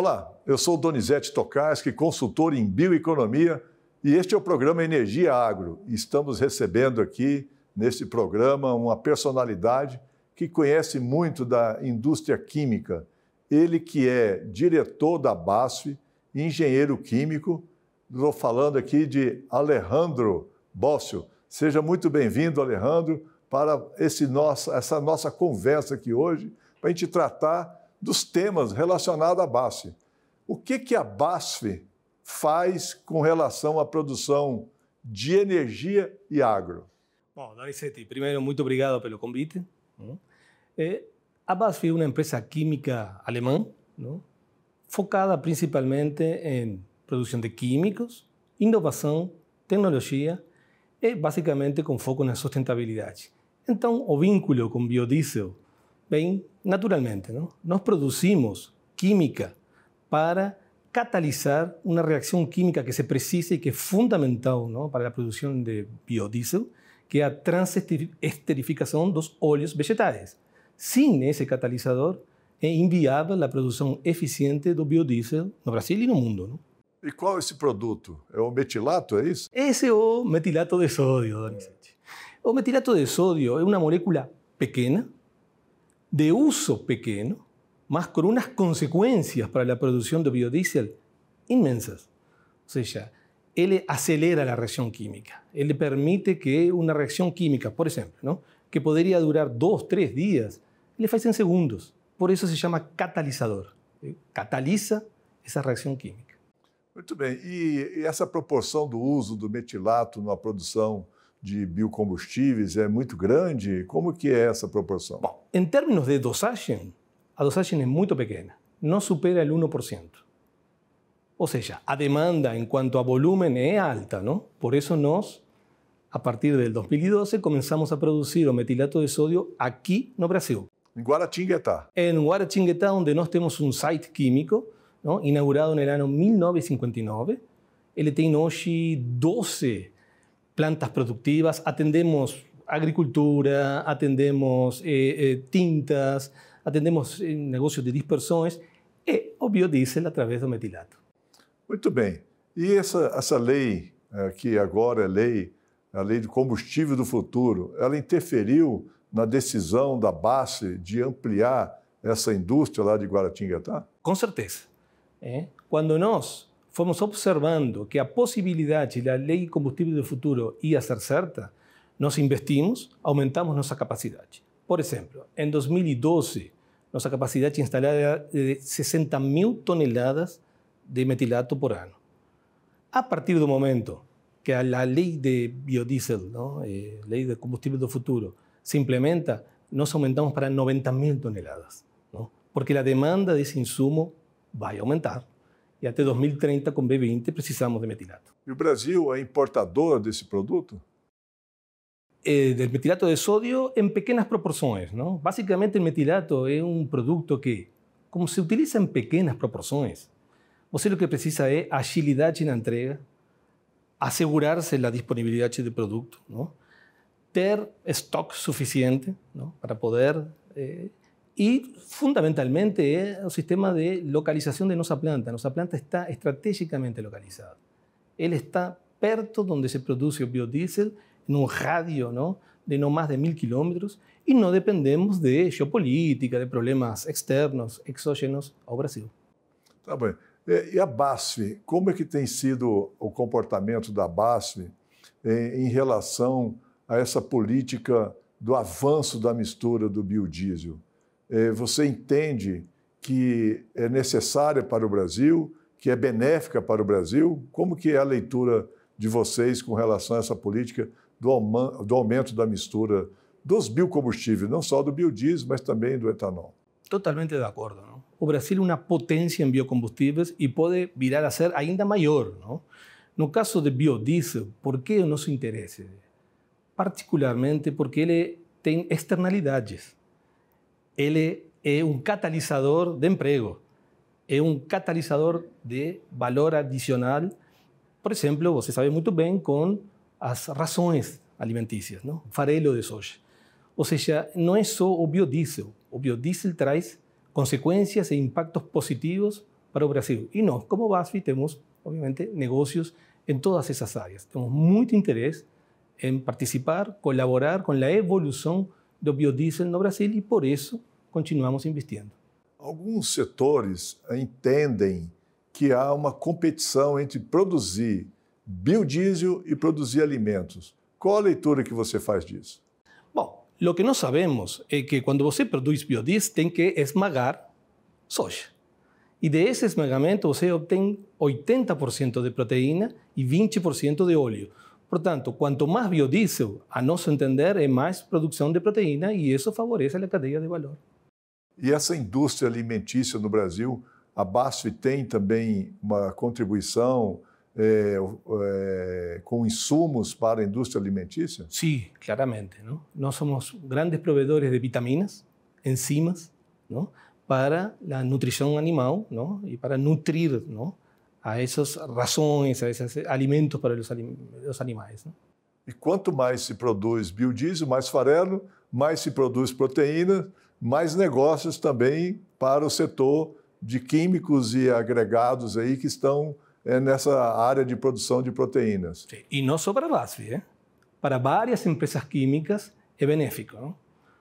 Olá, eu sou Donizete Tokarski, consultor em bioeconomia, e este é o programa Energia Agro. Estamos recebendo aqui, neste programa, uma personalidade que conhece muito da indústria química. Ele que é diretor da BASF, engenheiro químico. Estou falando aqui de Alejandro Bóssio. Seja muito bem-vindo, Alejandro, para essa nossa conversa aqui hoje, para a gente tratar dos temas relacionados à BASF. O que a BASF faz com relação à produção de energia e agro? Bom, Donizete, primeiro, muito obrigado pelo convite. A BASF é uma empresa química alemã, focada principalmente em produção de químicos, inovação, tecnologia e, basicamente, com foco na sustentabilidade. Então, o vínculo com biodiesel vem naturalmente. Nós produzimos química para catalisar uma reação química que se precisa e que é fundamental para a produção de biodiesel, que é a transesterificação dos óleos vegetais. Sem esse catalisador, é inviável a produção eficiente do biodiesel no Brasil e no mundo. E qual é esse produto? É o metilato, é isso? Esse é o metilato de sódio, Donizete. O metilato de sódio é uma molécula pequena, de uso pequeno, mas com umas consequências para a produção do biodiesel imensas. Ou seja, ele acelera a reação química. Ele permite que uma reação química, por exemplo, que poderia durar 2, 3 dias, ele faz em segundos. Por isso se chama catalisador. Catalisa essa reação química. Muito bem. E essa proporção do uso do metilato na produção de biocombustíveis é muito grande? Como que é essa proporção? Bom, em termos de dosagem, a dosagem é muito pequena. Não supera o 1%. Ou seja, a demanda em quanto a volume é alta, Por isso nós, a partir de 2012, começamos a produzir o metilato de sódio aqui no Brasil. Em Guaratinguetá. Em Guaratinguetá, onde nós temos um site químico, inaugurado no ano 1959. Ele tem hoje 12 plantas produtivas. Atendemos agricultura, atendemos tintas, atendemos negócios de dispersões e o biodiesel através do metilato. Muito bem. E essa lei, que agora é a lei do combustível do futuro, ela interferiu na decisão da BASF de ampliar essa indústria lá de Guaratinguetá? Com certeza. Quando nós fomos observando que a possibilidade da lei de combustível do futuro ia ser certa, nós investimos, aumentamos nossa capacidade. Por exemplo, em 2012, nossa capacidade instalada era de 60.000 toneladas de metilato por ano. A partir do momento que a lei de biodiesel, lei de combustível do futuro, se implementa, nós aumentamos para 90.000 toneladas, porque a demanda desse insumo vai aumentar. E até 2030, com B20, precisamos de metilato. E o Brasil é importador desse produto? Del metilato de sódio em pequenas proporções. Basicamente, o metilato é um produto que, como se utiliza em pequenas proporções, você o que precisa é agilidade na entrega, assegurar-se da disponibilidade do produto, ter estoque suficiente para poder... E, fundamentalmente, é o sistema de localização de nossa planta. Nossa planta está estrategicamente localizada. Ele está perto de onde se produz o biodiesel, em um rádio de não mais de 1.000 quilômetros, e não dependemos de geopolítica, de problemas externos, exógenos ao Brasil. Tá bem. E a BASF, como é que tem sido o comportamento da BASF em relação a essa política do avanço da mistura do biodiesel? Você entende que é necessária para o Brasil, que é benéfica para o Brasil? Como que é a leitura de vocês com relação a essa política do aumento da mistura dos biocombustíveis, não só do biodiesel, mas também do etanol? Totalmente de acordo. O Brasil é uma potência em biocombustíveis e pode virar a ser ainda maior. No caso de biodiesel, por que o nosso interesse? Particularmente porque ele tem externalidades. Ele é um catalisador de emprego, é um catalisador de valor adicional, por exemplo, você sabe muito bem, com as rações alimentícias, farelo de soja. Ou seja, não é só o biodiesel traz consequências e impactos positivos para o Brasil. E nós, como BASF, temos, obviamente, negócios em todas essas áreas. Temos muito interesse em participar, colaborar com a evolução do biodiesel no Brasil e, por isso, continuamos investindo. Alguns setores entendem que há uma competição entre produzir biodiesel e produzir alimentos. Qual a leitura que você faz disso? Bom, o que nós sabemos é que quando você produz biodiesel, tem que esmagar soja. E desse esmagamento você obtém 80% de proteína e 20% de óleo. Portanto, quanto mais biodiesel, a nosso entender, é mais produção de proteína e isso favorece a cadeia de valor. E essa indústria alimentícia no Brasil, a BASF tem também uma contribuição com insumos para a indústria alimentícia? Sim, claramente. Nós somos grandes provedores de vitaminas, enzimas, para a nutrição animal e para nutrir a essas rações, a esses alimentos para os animais. E quanto mais se produz biodiesel, mais farelo, mais se produz proteína, mais negócios também para o setor de químicos e agregados aí que estão nessa área de produção de proteínas. Sim. E não só para a BASF, para várias empresas químicas é benéfico.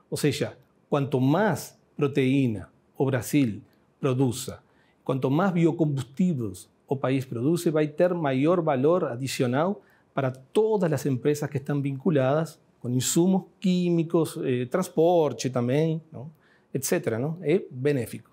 Ou seja, quanto mais proteína o Brasil produza, quanto mais biocombustíveis o país produz, vai ter maior valor adicional para todas as empresas que estão vinculadas com insumos químicos, transporte também, etc. É benéfico.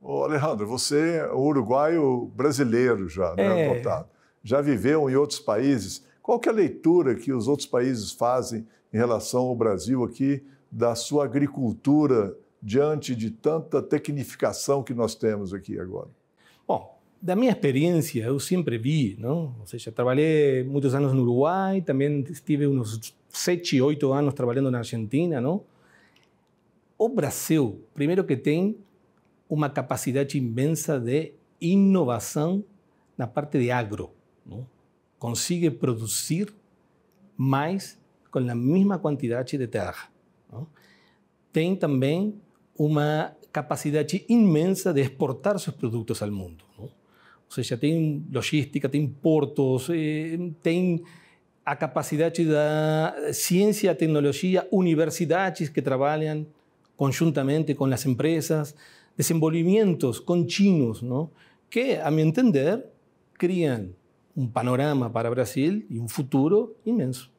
Ô Alejandro, você é uruguaio brasileiro já, adotado. Já viveu em outros países. Qual que é a leitura que os outros países fazem em relação ao Brasil aqui, da sua agricultura, diante de tanta tecnificação que nós temos aqui agora? Bom, da minha experiência, eu sempre vi, ou seja, trabalhei muitos anos no Uruguai, também estive uns 7, 8 anos trabalhando na Argentina. O Brasil, primeiro que tem uma capacidade imensa de inovação na parte de agro. Consegue produzir mais com a mesma quantidade de terra. Tem também uma capacidade imensa de exportar seus produtos ao mundo. Ou seja, tem logística, tem portos, tem a capacidade da ciência, tecnologia, universidades que trabalham conjuntamente com as empresas, desenvolvimentos contínuos, que, a meu entender, criam um panorama para o Brasil e um futuro imenso.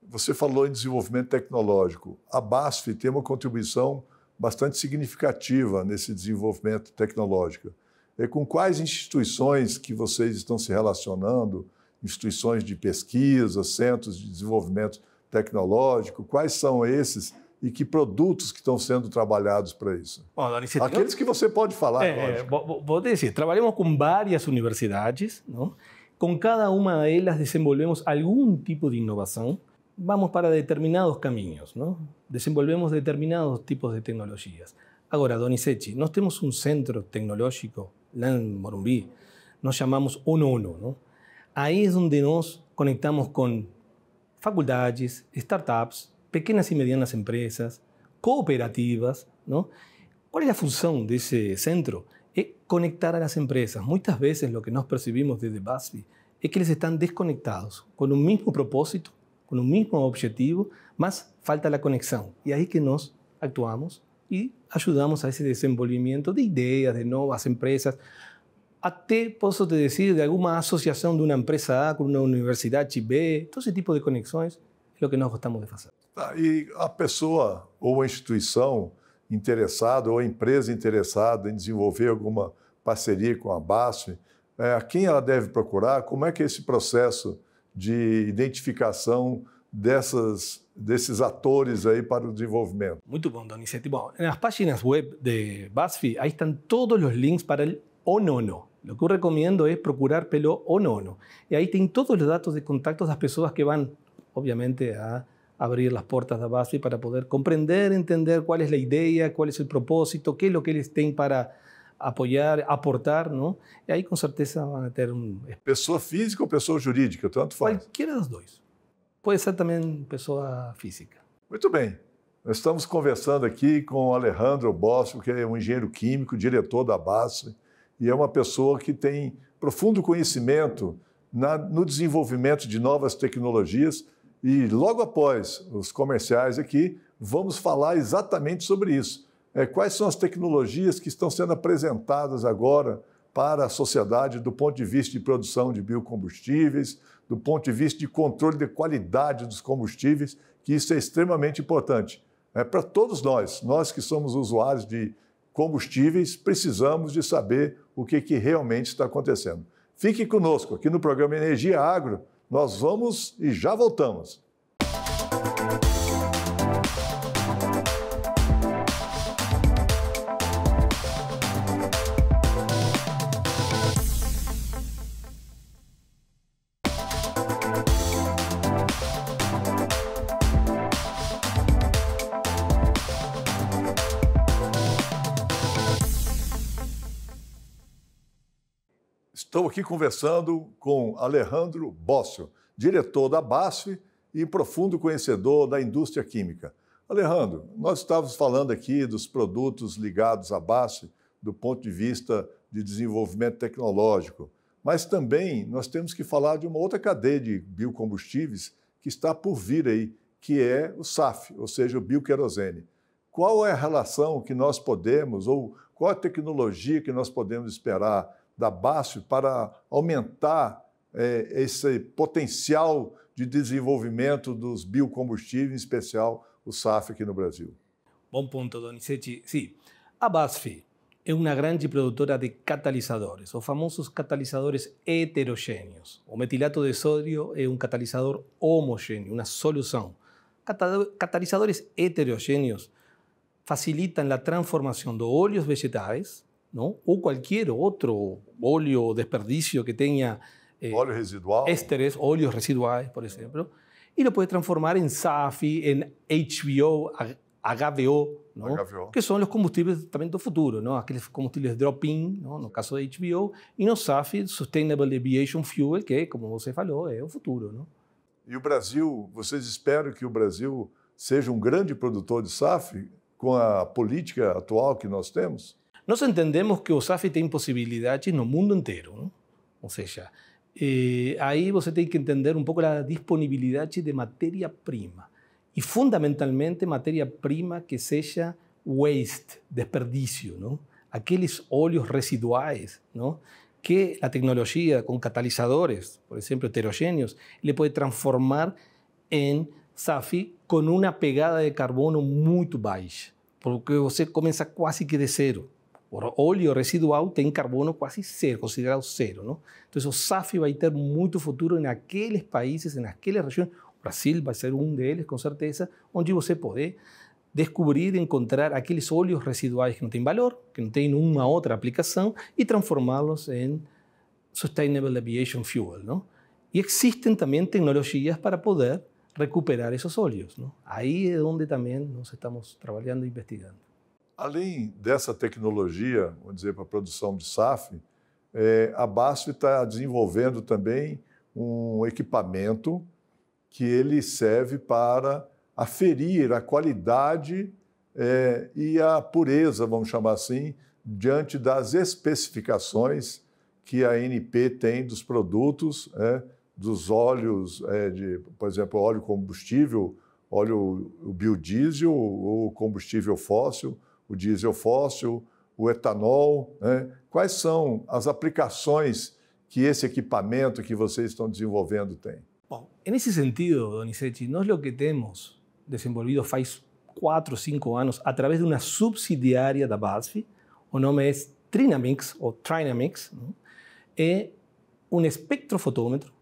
Você falou em desenvolvimento tecnológico. A BASF tem uma contribuição bastante significativa nesse desenvolvimento tecnológico. E com quais instituições que vocês estão se relacionando? Instituições de pesquisa, centros de desenvolvimento tecnológico? Quais são esses e que produtos que estão sendo trabalhados para isso? Bom, Donizetti, aqueles que você pode falar, vou dizer, trabalhamos com várias universidades, com cada uma delas desenvolvemos algum tipo de inovação, vamos para determinados caminhos, desenvolvemos determinados tipos de tecnologias. Agora, Donizetti, nós temos um centro tecnológico lá em Morumbi, nós chamamos ONONO. Aí é onde nós conectamos com faculdades, startups, pequenas e medianas empresas, cooperativas. Qual é a função desse centro? É conectar as empresas. Muitas vezes o que nós percebemos desde BASF é que eles estão desconectados, com o mesmo propósito, com o mesmo objetivo, mas falta a conexão. E aí que nós actuamos e ajudamos a esse desenvolvimento de ideias, de novas empresas. Até posso te dizer de alguma associação de uma empresa A com uma universidade B, todo esse tipo de conexões é o que nós gostamos de fazer. E a pessoa ou a instituição interessada ou a empresa interessada em desenvolver alguma parceria com a BASF, a quem ela deve procurar? Como é que é esse processo de identificação desses atores aí para o desenvolvimento? Muito bom, Donizetti. Bom, nas páginas web de BASF, aí estão todos os links para o ONONO. O que eu recomendo é procurar pelo ONONO. E aí tem todos os dados de contato das pessoas que vão, obviamente, a abrir as portas da BASF para poder compreender, entender qual é a ideia, qual é o propósito, que é o que eles têm para apoiar, aportar, E aí, com certeza, vão ter Pessoa física ou pessoa jurídica, tanto faz? Qualquer dos dois. Pode ser também pessoa física. Muito bem. Nós estamos conversando aqui com o Alejandro Bosco, que é um engenheiro químico, diretor da BASF, e é uma pessoa que tem profundo conhecimento no desenvolvimento de novas tecnologias. E logo após os comerciais aqui, vamos falar exatamente sobre isso. Quais são as tecnologias que estão sendo apresentadas agora para a sociedade do ponto de vista de produção de biocombustíveis, do ponto de vista de controle de qualidade dos combustíveis, que isso é extremamente importante. Para todos nós que somos usuários de combustíveis, precisamos de saber o que realmente está acontecendo. Fique conosco aqui no programa Energia Agro. Nós vamos e já voltamos. Estou aqui conversando com Alejandro Bóssio, diretor da BASF e profundo conhecedor da indústria química. Alejandro, nós estávamos falando aqui dos produtos ligados à BASF do ponto de vista de desenvolvimento tecnológico, mas também nós temos que falar de uma outra cadeia de biocombustíveis que está por vir aí, que é o SAF, ou seja, o bioquerosene. Qual é a relação que nós podemos, ou qual a tecnologia que nós podemos esperar da BASF para aumentar esse potencial de desenvolvimento dos biocombustíveis, em especial o SAF aqui no Brasil? Bom ponto, Donizetti. Sim, a BASF é uma grande produtora de catalisadores, os famosos catalisadores heterogêneos. O metilato de sódio é um catalisador homogêneo, uma solução. Catalisadores heterogêneos facilitan la transformación de óleos vegetales, ¿no? O cualquier otro óleo o desperdicio que tenga óleo residual, ésteres, óleos residuales, por ejemplo, y lo puede transformar en SAFI, en HVO, HVO, ¿no? HVO, que son los combustibles de tratamento futuro, ¿no? Aqueles combustibles drop-in, ¿no? No caso de HVO, y no SAFI, Sustainable Aviation Fuel, que, como você falou, é o futuro, ¿no? E o Brasil, vocês esperam que o Brasil seja um grande produtor de SAF com a política atual que nós temos? Nós entendemos que o SAF tem possibilidades no mundo inteiro, não? Ou seja, aí você tem que entender um pouco a disponibilidade de matéria-prima e fundamentalmente matéria-prima que seja waste, desperdício, não? Aqueles óleos residuais, não? Que a tecnologia com catalisadores, por exemplo, heterogêneos, ele pode transformar em SAF com uma pegada de carbono muito baixa, porque você começa quase que de zero. O óleo residual tem carbono quase zero, considerado zero, não? Então, o SAF vai ter muito futuro naqueles países, naquelas regiões. O Brasil vai ser um deles, com certeza, onde você pode descobrir, encontrar aqueles óleos residuais que não têm valor, que não têm uma outra aplicação, e transformá-los em Sustainable Aviation Fuel, não? E existem também tecnologias para poder recuperar esses óleos, não? Aí é onde também nós estamos trabalhando e investigando. Além dessa tecnologia, vamos dizer, para a produção de SAF, a BASF está desenvolvendo também um equipamento que ele serve para aferir a qualidade e a pureza, vamos chamar assim, diante das especificações que a ANP tem dos produtos, dos óleos, por exemplo, óleo combustível, óleo o biodiesel, o combustível fóssil, o diesel fóssil, o etanol, né? Quais são as aplicações que esse equipamento que vocês estão desenvolvendo tem? Bom, nesse sentido, Donizetti, nós o que temos desenvolvido faz 4 ou 5 anos através de uma subsidiária da BASF, o nome é Trinamix, ou Trinamix, não? É um espectrofotômetro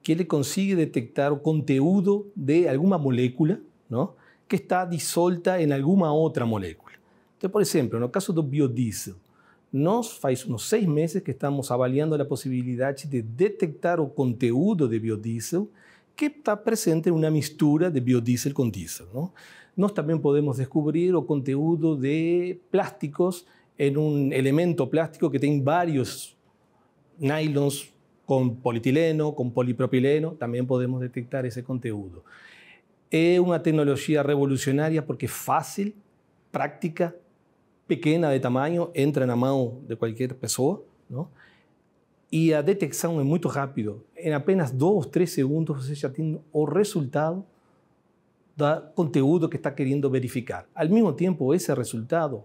que ele consegue detectar o conteúdo de alguma molécula, não? Que está dissolta em alguma outra molécula. Então, por exemplo, no caso do biodiesel, nós faz uns 6 meses que estamos avaliando a possibilidade de detectar o conteúdo de biodiesel que está presente em uma mistura de biodiesel com diesel, não? Nós também podemos descobrir o conteúdo de plásticos em um elemento plástico que tem vários nylons com polietileno, com polipropileno, também podemos detectar esse conteúdo. É uma tecnologia revolucionária porque é fácil, prática, pequena de tamanho, entra na mão de qualquer pessoa, não? E a detecção é muito rápido. Em apenas 2, 3 segundos você já tem o resultado do conteúdo que está querendo verificar. Ao mesmo tempo, esse resultado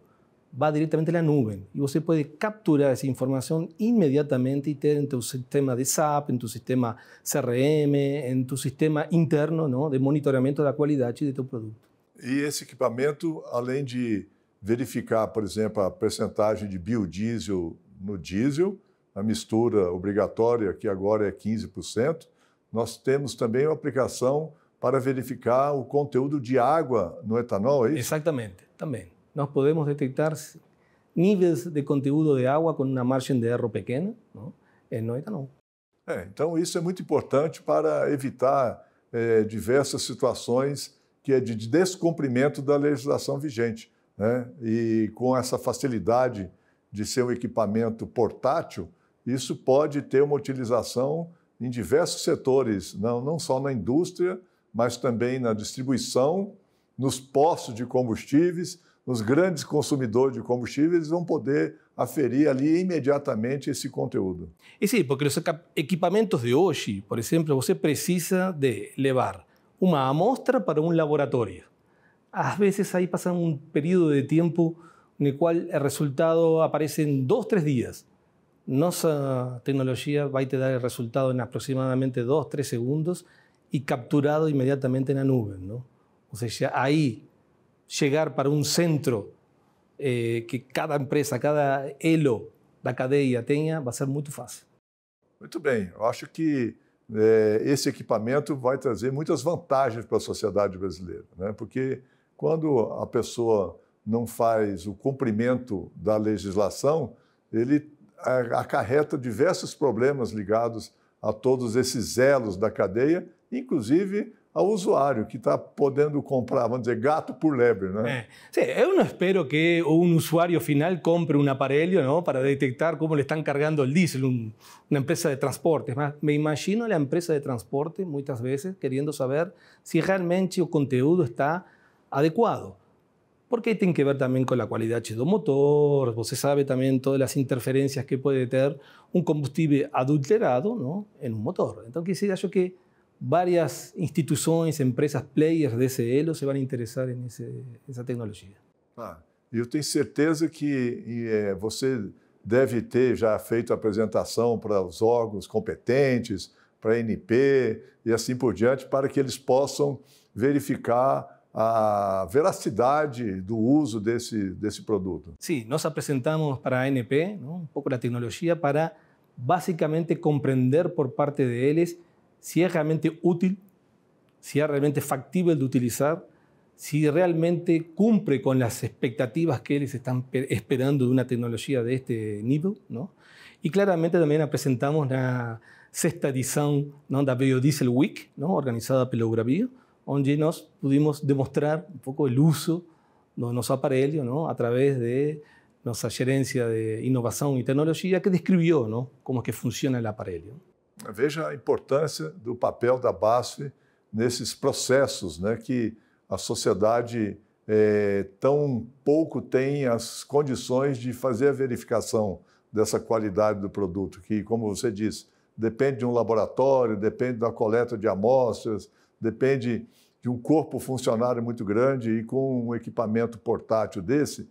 vai diretamente à nuvem e você pode capturar essa informação imediatamente e ter em seu sistema de SAP, em seu sistema CRM, em seu sistema interno, não, de monitoramento da qualidade de teu produto. E esse equipamento, além de verificar, por exemplo, a percentagem de biodiesel no diesel, a mistura obrigatória, que agora é 15%, nós temos também uma aplicação para verificar o conteúdo de água no etanol, é isso? Exatamente, também. Nós podemos detectar níveis de conteúdo de água com uma margem de erro pequena, não, no etanol. Então, isso é muito importante para evitar diversas situações que é de descumprimento da legislação vigente, né? E com essa facilidade de ser um equipamento portátil, isso pode ter uma utilização em diversos setores, não só na indústria, mas também na distribuição, nos postos de combustíveis, nos grandes consumidores de combustíveis, eles vão poder aferir ali imediatamente esse conteúdo. E sim, porque os equipamentos de hoje, por exemplo, você precisa de levar uma amostra para um laboratório. Às vezes aí passa um período de tempo no qual o resultado aparece em 2, 3 dias. Nossa tecnologia vai te dar o resultado em aproximadamente 2, 3 segundos e capturado imediatamente na nuvem, não? Ou seja, aí chegar para um centro que cada empresa, cada elo da cadeia tenha, vai ser muito fácil. Muito bem, eu acho que esse equipamento vai trazer muitas vantagens para a sociedade brasileira, né? Porque quando a pessoa não faz o cumprimento da legislação, ele acarreta diversos problemas ligados a todos esses elos da cadeia, inclusive ao usuário, que está podendo comprar, vamos dizer, gato por lebre, né? Sim, eu não espero que um usuário final compre um aparelho, não, para detectar como le estão carregando o diesel, uma empresa de transporte. Mas me imagino a empresa de transporte, muitas vezes, querendo saber se realmente o conteúdo está adequado. Porque tem que ver também com a qualidade do motor, você sabe também todas as interferências que pode ter um combustível adulterado, não, em um motor. Então, acho que várias instituições, empresas, players desse elo se vão interessar nessa tecnologia. Eu tenho certeza que você deve ter já feito a apresentação para os órgãos competentes, para a ANP e assim por diante, para que eles possam verificar a veracidade do uso desse produto. Sim, nós apresentamos para a ANP, não, um pouco da tecnologia para basicamente compreender por parte deles se é realmente útil, se é realmente factível de utilizar, se realmente cumpre com as expectativas que eles estão esperando de uma tecnologia deste nível, não? E claramente também apresentamos na 6ª edição, não, da Biodiesel Week, não, organizada pelo Gravio, onde nós pudimos demonstrar um pouco o uso do nosso aparelho, não, através de nossa gerência de inovação e tecnologia, que descreveu, não, como que funciona o aparelho. Veja a importância do papel da BASF nesses processos, né, que a sociedade tão pouco tem as condições de fazer a verificação dessa qualidade do produto, que, como você disse, depende de um laboratório, depende da coleta de amostras, depende de um corpo funcionário muito grande e com um equipamento portátil desse,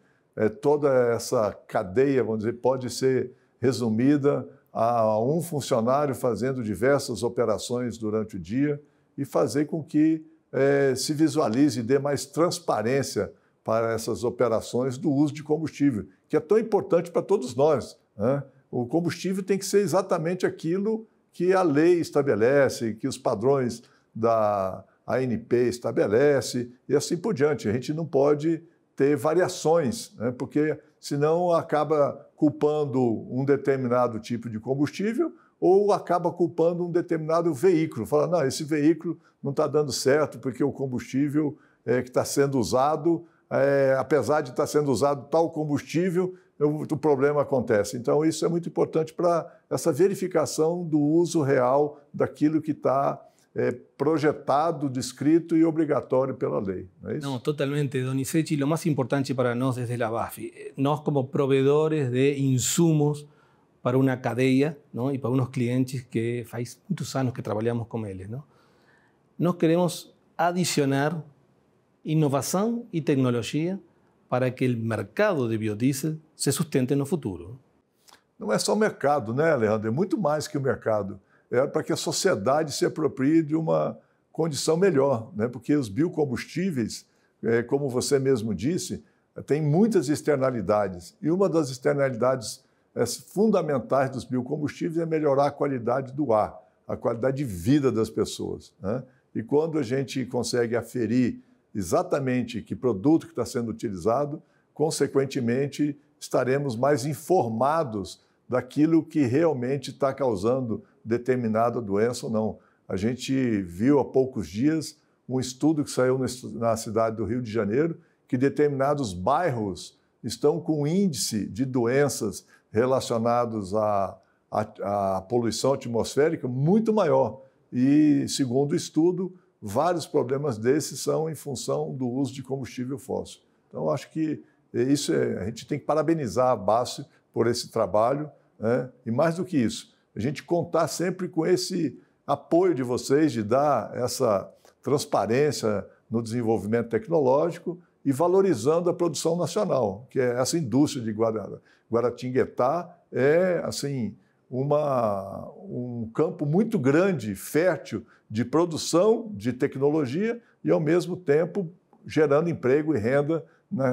toda essa cadeia, vamos dizer, pode ser resumida a um funcionário fazendo diversas operações durante o dia e fazer com que se visualize e dê mais transparência para essas operações do uso de combustível, que é tão importante para todos nós, né? O combustível tem que ser exatamente aquilo que a lei estabelece, que os padrões da ANP estabelece e assim por diante. A gente não pode ter variações, né? Porque senão acaba culpando um determinado tipo de combustível ou acaba culpando um determinado veículo. Fala, não, esse veículo não está dando certo porque o combustível que está sendo usado, apesar de estar sendo usado tal combustível, o problema acontece. Então, isso é muito importante para essa verificação do uso real daquilo que está projetado, descrito e obrigatório pela lei. Não é isso? Não, totalmente, Donizetti. O mais importante para nós desde a BASF, nós como proveedores de insumos para uma cadeia, não? E para uns clientes que faz muitos anos que trabalhamos com eles, não? Nós queremos adicionar inovação e tecnologia para que o mercado de biodiesel se sustente no futuro. Não é só o mercado, né, Alejandro? É muito mais que o mercado. É para que a sociedade se aproprie de uma condição melhor, né? Porque os biocombustíveis, como você mesmo disse, tem muitas externalidades. E uma das externalidades fundamentais dos biocombustíveis é melhorar a qualidade do ar, a qualidade de vida das pessoas, né? E quando a gente consegue aferir exatamente que produto que está sendo utilizado, consequentemente, estaremos mais informados daquilo que realmente está causando determinada doença ou não. A gente viu há poucos dias um estudo que saiu na cidade do Rio de Janeiro, que determinados bairros estão com índice de doenças relacionados à poluição atmosférica muito maior. E, segundo o estudo, vários problemas desses são em função do uso de combustível fóssil. Então, acho que isso a gente tem que parabenizar a BASF por esse trabalho, né? E mais do que isso, a gente contar sempre com esse apoio de vocês, de dar essa transparência no desenvolvimento tecnológico e valorizando a produção nacional, que é essa indústria de Guaratinguetá, é assim um campo muito grande, fértil, de produção de tecnologia e, ao mesmo tempo, gerando emprego e renda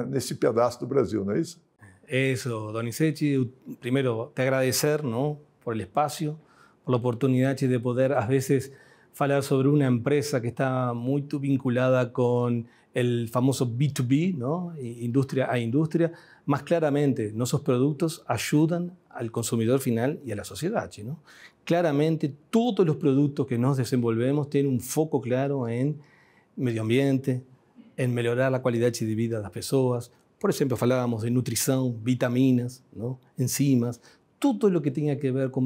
nesse pedaço do Brasil, não é isso? Eso, Donizetti, primero te agradecer, ¿no?, por el espacio, por la oportunidad de poder, a veces, falar sobre una empresa que está muy vinculada con el famoso B2B, ¿no?, industria a industria. Más claramente, nuestros productos ayudan al consumidor final y a la sociedad, ¿no? Claramente, todos los productos que nos desenvolvemos tienen un foco claro en medio ambiente, en melhorar a qualidade de vida das pessoas. Por exemplo, falávamos de nutrição, vitaminas, não? Enzimas, tudo o que tenha a ver com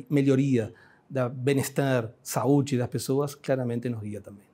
melhoria do bem-estar, saúde das pessoas, claramente nos guia também.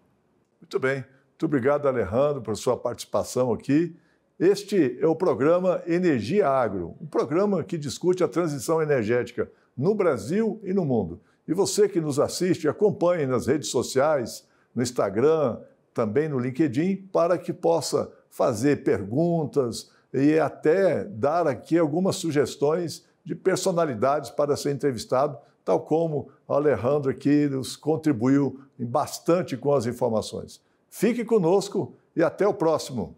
Muito bem. Muito obrigado, Alejandro, por sua participação aqui. Este é o programa Energia Agro, um programa que discute a transição energética no Brasil e no mundo. E você que nos assiste, acompanhe nas redes sociais, no Instagram, também no LinkedIn, para que possa fazer perguntas e até dar aqui algumas sugestões de personalidades para ser entrevistado, tal como o Alejandro aqui nos contribuiu bastante com as informações. Fique conosco e até o próximo.